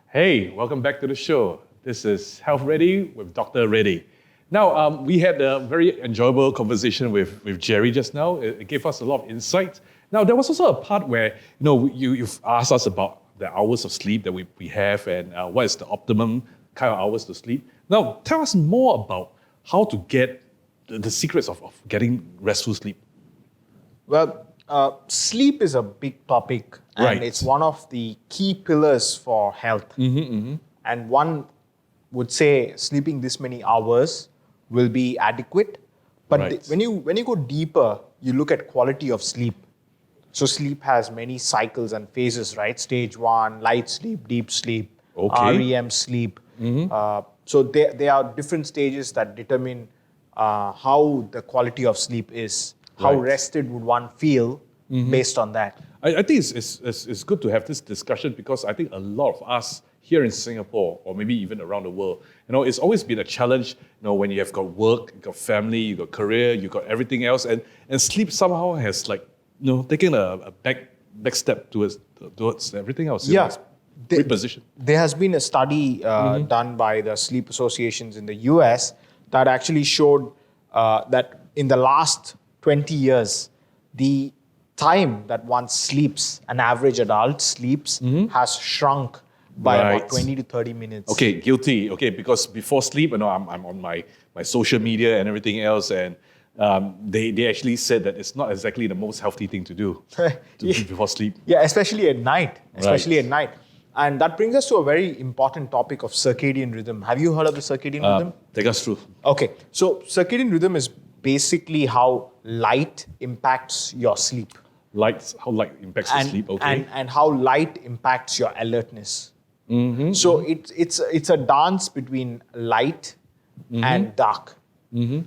Hey, welcome back to the show. This is Health Ready with Dr. Reddy. Now, we had a very enjoyable conversation with Jerry just now. It gave us a lot of insight. Now, there was also a part where you've asked us about the hours of sleep that we have and what is the optimum kind of hours to sleep. Now, tell us more about how to get the secrets of getting restful sleep. Well, sleep is a big topic, and Right. it's one of the key pillars for health. And one would say sleeping this many hours will be adequate. But Right. when you go deeper, you look at quality of sleep. So sleep has many cycles and phases, right? Stage 1, light sleep, deep sleep, Okay. REM sleep. So there are different stages that determine how the quality of sleep is. How Right. rested would one feel based on that? I think it's good to have this discussion because I think a lot of us here in Singapore, or maybe even around the world, it's always been a challenge, when you have got work, you got family, you got career, you got everything else, and sleep somehow has taken a back step towards everything else. Yeah. It's reposition. There has been a study done by the sleep associations in the US that actually showed that in the last 20 years, the time that one sleeps, an average adult sleeps, has shrunk by Right. about 20 to 30 minutes. Okay, guilty. Okay, because before sleep, I'm on my social media and everything else, and they actually said that it's not exactly the most healthy thing to do before sleep. Yeah, especially at night. Right. At night. And that brings us to a very important topic of circadian rhythm. Have you heard of the circadian rhythm? Take us through. Okay, so circadian rhythm is basically how light impacts your sleep. How light impacts the sleep. Okay. and how light impacts your alertness. So it's a dance between light and dark.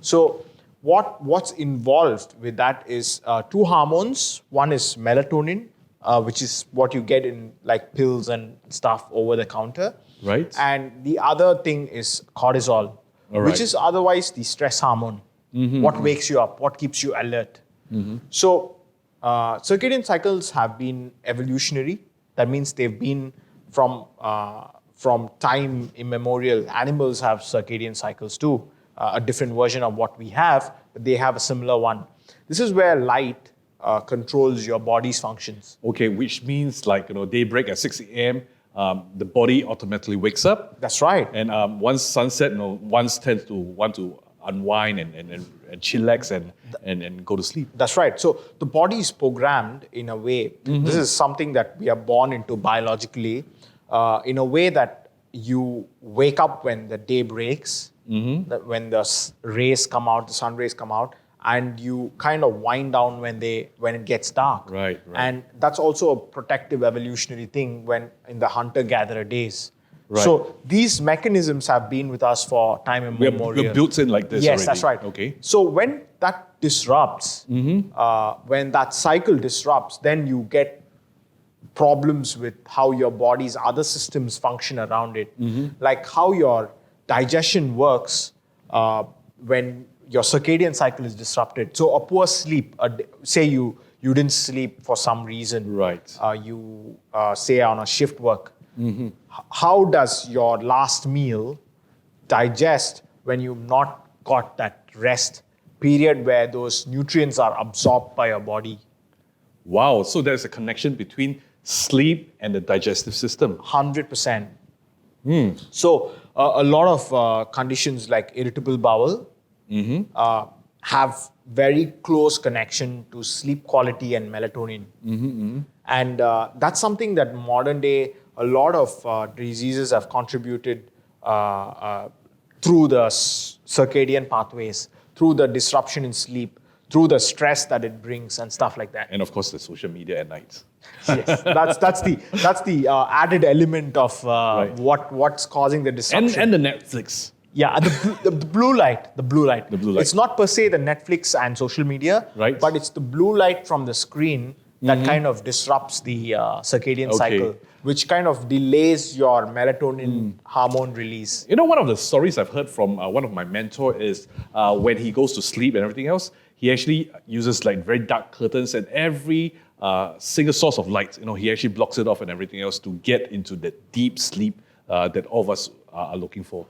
So what's involved with that is two hormones. One is melatonin, which is what you get in like pills and stuff over the counter. Right. And the other thing is cortisol, All which right. is otherwise the stress hormone. What wakes you up, what keeps you alert. So circadian cycles have been evolutionary. That means they've been from time immemorial. Animals have circadian cycles too, a different version of what we have, but they have a similar one. This is where light controls your body's functions. Okay, which means daybreak at 6 a.m., the body automatically wakes up. That's right. And once sunset, one tends to want to unwind and chillax and go to sleep. That's right. So the body is programmed in a way, this is something that we are born into biologically, in a way that you wake up when the day breaks, that when the rays come out, the sun rays come out, and you kind of wind down when it gets dark. Right. And that's also a protective evolutionary thing when in the hunter-gatherer days. Right. So these mechanisms have been with us for time immemorial. We're built in like this Yes, already. that's right. Okay. So when that disrupts, when that cycle disrupts, then you get problems with how your body's other systems function around it. Like how your digestion works when your circadian cycle is disrupted. So a poor sleep, say you didn't sleep for some reason. Right. You say on a shift work. How does your last meal digest when you've not got that rest period where those nutrients are absorbed by your body? Wow. So there's a connection between sleep and the digestive system. 100%. So a lot of conditions like irritable bowel have very close connection to sleep quality and melatonin. And that's something that modern day, a lot of diseases have contributed through the circadian pathways, through the disruption in sleep, through the stress that it brings and stuff like that. And of course, the social media at night. Yes, that's the added element of what's causing the disruption. And the Netflix. Yeah, the blue light. The blue light. The blue light. It's not per se the Netflix and social media, Right. but it's the blue light from the screen that kind of disrupts the circadian cycle, which kind of delays your melatonin hormone release. You know, one of the stories I've heard from one of my mentor is when he goes to sleep and everything else, he actually uses like very dark curtains and every single source of light, he actually blocks it off and everything else to get into the deep sleep that all of us are looking for.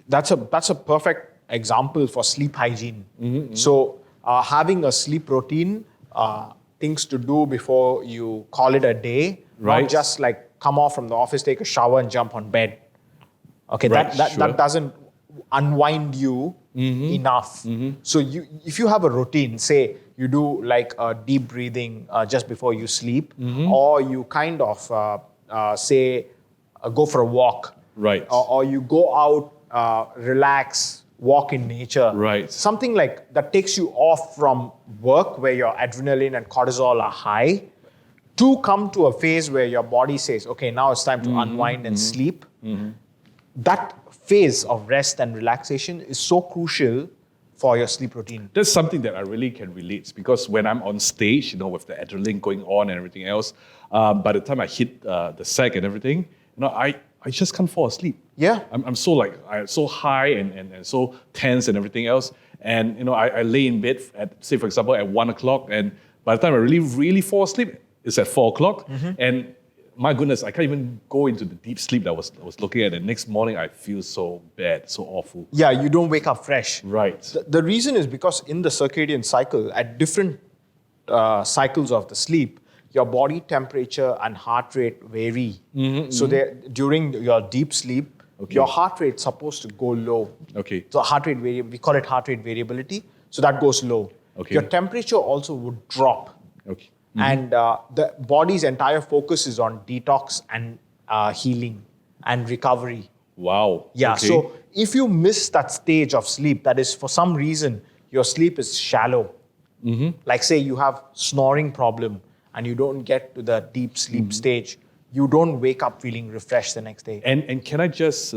That's a perfect example for sleep hygiene. So having a sleep routine, things to do before you call it a day, Right. not just like come off from the office, take a shower and jump on bed. Okay, Right, that sure. doesn't unwind you enough. So if you have a routine, say you do like a deep breathing just before you sleep, or you kind of go for a walk, Right. or you go out, relax, walk in nature. Right. Something like that takes you off from work where your adrenaline and cortisol are high to come to a phase where your body says, okay, now it's time to unwind and sleep. That phase of rest and relaxation is so crucial for your sleep routine. That's something that I really can relate because when I'm on stage, with the adrenaline going on and everything else, by the time I hit the sack and everything, I just can't fall asleep. Yeah. I'm so high and so tense and everything else. And I lay in bed at, say for example, at 1 o'clock, and by the time I really, really fall asleep, it's at 4 o'clock. And my goodness, I can't even go into the deep sleep that I was looking at. The next morning, I feel so bad, so awful. Yeah, you don't wake up fresh. Right. The reason is because in the circadian cycle, at different cycles of the sleep, your body temperature and heart rate vary. So during your deep sleep, your heart rate's supposed to go low. Okay. So we call it heart rate variability. So that goes low. Okay. Your temperature also would drop. Okay. And the body's entire focus is on detox and healing and recovery. Wow. Yeah, Okay. so if you miss that stage of sleep, that is for some reason, your sleep is shallow. Like say you have snoring problem and you don't get to the deep sleep stage, you don't wake up feeling refreshed the next day. And can I just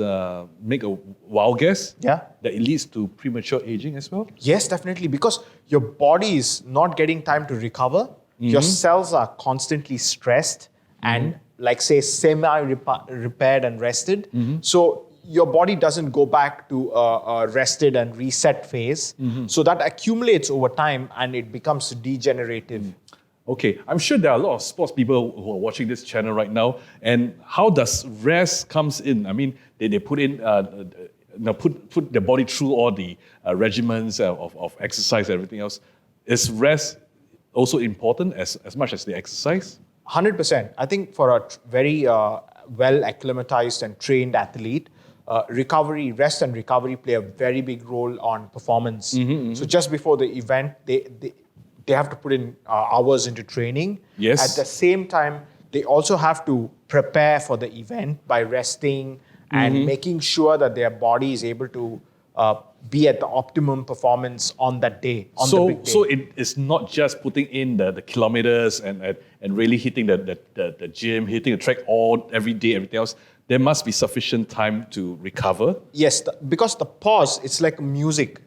make a wild guess? Yeah. That it leads to premature aging as well? Yes, definitely, because your body is not getting time to recover. Your cells are constantly stressed and like say semi-repaired and rested. So your body doesn't go back to a rested and reset phase. So that accumulates over time and it becomes degenerative. Okay, I'm sure there are a lot of sports people who are watching this channel right now. And how does rest comes in? I mean, they put in, put their body through all the regimens of exercise and everything else. Is rest also important as much as the exercise? 100%. I think for a very well acclimatized and trained athlete, rest and recovery play a very big role on performance. So just before the event, they have to put in hours into training. Yes. At the same time, they also have to prepare for the event by resting and making sure that their body is able to be at the optimum performance on that day, the big day. So it is not just putting in the kilometers and really hitting the gym, hitting the track every day, everything else. There must be sufficient time to recover. Yes, because the pause, it's like music.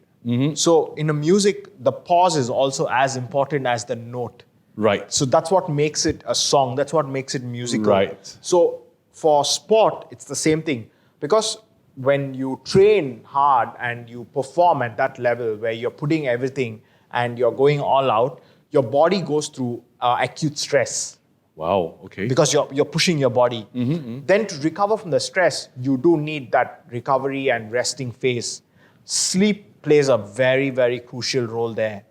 So in a music, the pause is also as important as the note. Right. So that's what makes it a song. That's what makes it musical. Right. So for sport, it's the same thing. Because when you train hard and you perform at that level where you're putting everything and you're going all out, your body goes through acute stress. Wow, okay. Because you're pushing your body. Then to recover from the stress, you do need that recovery and resting phase. Sleep plays a very, very crucial role there.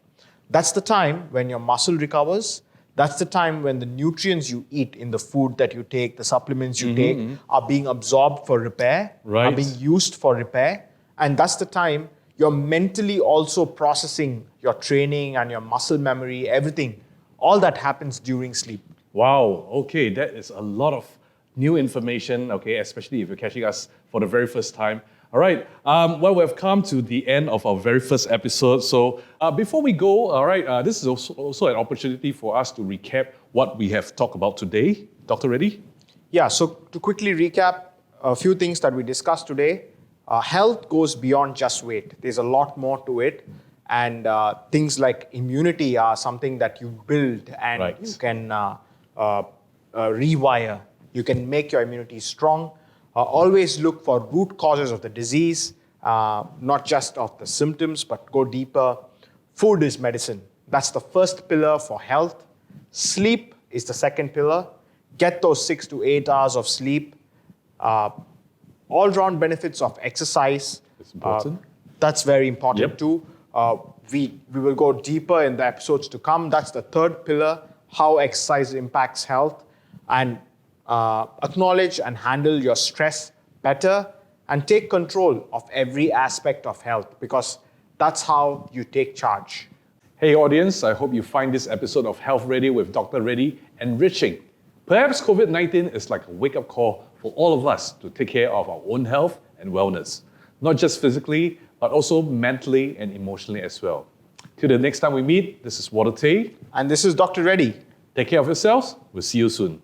That's the time when your muscle recovers. That's the time when the nutrients you eat in the food that you take, the supplements you take, are being absorbed for repair, Right. are being used for repair. And that's the time you're mentally also processing your training and your muscle memory, everything. All that happens during sleep. Wow, okay, that is a lot of new information, okay, especially if you're catching us for the very first time. All right, well, we've come to the end of our very first episode. So before we go, all right, this is also an opportunity for us to recap what we have talked about today. Dr. Reddy? Yeah, so to quickly recap a few things that we discussed today, health goes beyond just weight. There's a lot more to it. And things like immunity are something that you build and Right. you can rewire. You can make your immunity strong. Always look for root causes of the disease, not just of the symptoms, but go deeper. Food is medicine. That's the first pillar for health. Sleep is the second pillar. Get those 6 to 8 hours of sleep. All-round benefits of exercise. It's important. That's very important Yep. too. We will go deeper in the episodes to come. That's the third pillar, how exercise impacts health. And acknowledge and handle your stress better and take control of every aspect of health, because that's how you take charge. Hey audience, I hope you find this episode of Health Ready with Dr. Reddy enriching. Perhaps COVID-19 is like a wake-up call for all of us to take care of our own health and wellness, not just physically, but also mentally and emotionally as well. Till the next time we meet, this is Walter Tay. And this is Dr. Reddy. Take care of yourselves. We'll see you soon.